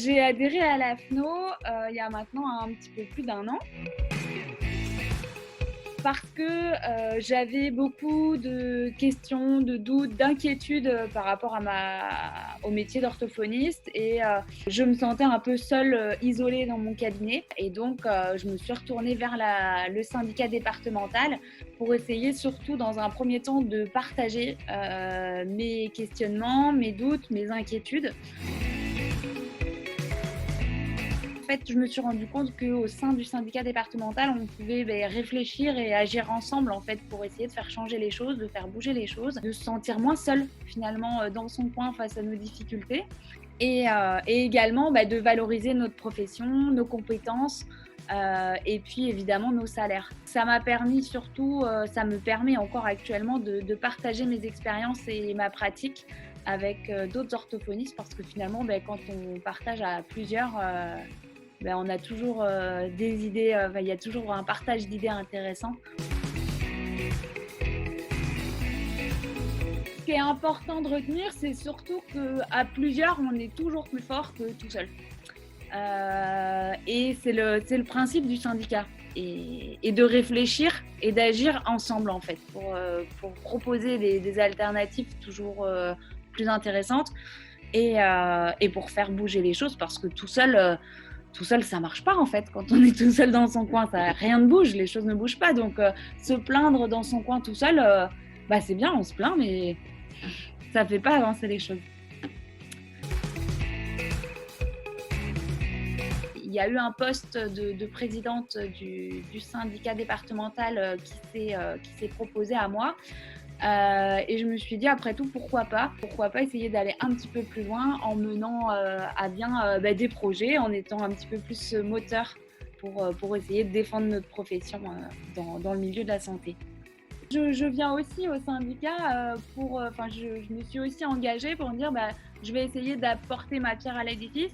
J'ai adhéré à la FNO, il y a maintenant un petit peu plus d'1 an parce que, j'avais beaucoup de questions, de doutes, d'inquiétudes, par rapport au métier d'orthophoniste et je me sentais un peu seule, isolée dans mon cabinet et donc je me suis retournée vers le syndicat départemental pour essayer surtout dans un premier temps de partager, mes questionnements, mes doutes, mes inquiétudes. En fait, je me suis rendu compte qu'au sein du syndicat départemental, on pouvait réfléchir et agir ensemble en fait pour essayer de faire changer les choses, de faire bouger les choses, de se sentir moins seul finalement dans son coin face à nos difficultés et également de valoriser notre profession, nos compétences et puis évidemment nos salaires. Ça m'a permis surtout, ça me permet encore actuellement de partager mes expériences et ma pratique avec d'autres orthophonistes parce que finalement quand on partage à plusieurs, on a toujours des idées, il y a toujours un partage d'idées intéressant. Ce qui est important de retenir, c'est surtout qu'à plusieurs, on est toujours plus fort que tout seul. Et c'est le principe du syndicat. Et de réfléchir et d'agir ensemble en fait pour proposer des alternatives toujours plus intéressantes et pour faire bouger les choses parce que tout seul, ça marche pas en fait. Quand on est tout seul dans son coin, rien ne bouge, les choses ne bougent pas. Donc, se plaindre dans son coin tout seul, c'est bien, on se plaint, mais ça fait pas avancer les choses. Il y a eu un poste de présidente du syndicat départemental qui s'est proposé à moi. Et je me suis dit, après tout, pourquoi pas essayer d'aller un petit peu plus loin en menant à bien des projets, en étant un petit peu plus moteur pour essayer de défendre notre profession dans le milieu de la santé. Je viens aussi au syndicat je me suis aussi engagée pour me dire je vais essayer d'apporter ma pierre à l'édifice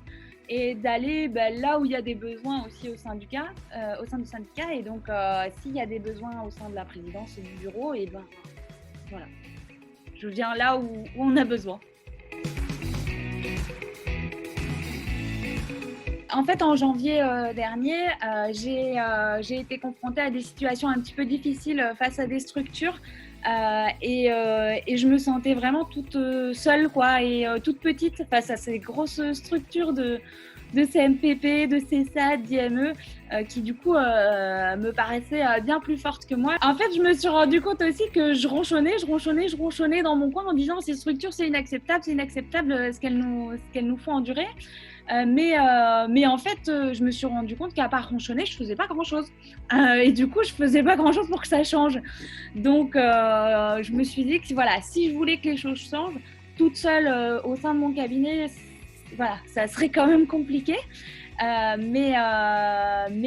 et d'aller là où il y a des besoins aussi au sein du syndicat. Et donc, s'il y a des besoins au sein de la présidence et du bureau, et voilà, je viens là où on a besoin. En fait, en janvier dernier, j'ai été confrontée à des situations un petit peu difficiles face à des structures et je me sentais vraiment toute seule et toute petite face à ces grosses structures de CMPP, de CESAD, d'IME qui du coup me paraissaient bien plus fortes que moi. En fait, je me suis rendu compte aussi que je ronchonnais dans mon coin en disant ces structures c'est inacceptable ce qu'elles nous font endurer. Mais en fait, je me suis rendu compte qu'à part ronchonner, je faisais pas grand-chose. Et du coup, je faisais pas grand-chose pour que ça change. Donc, je me suis dit que voilà, si je voulais que les choses changent, toute seule au sein de mon cabinet, voilà, ça serait quand même compliqué. Mais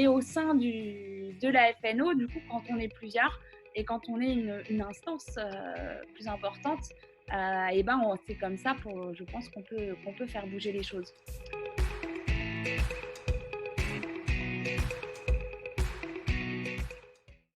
au sein de la FNO, du coup, quand on est plusieurs et quand on est une instance plus importante, c'est comme ça je pense qu'on peut faire bouger les choses.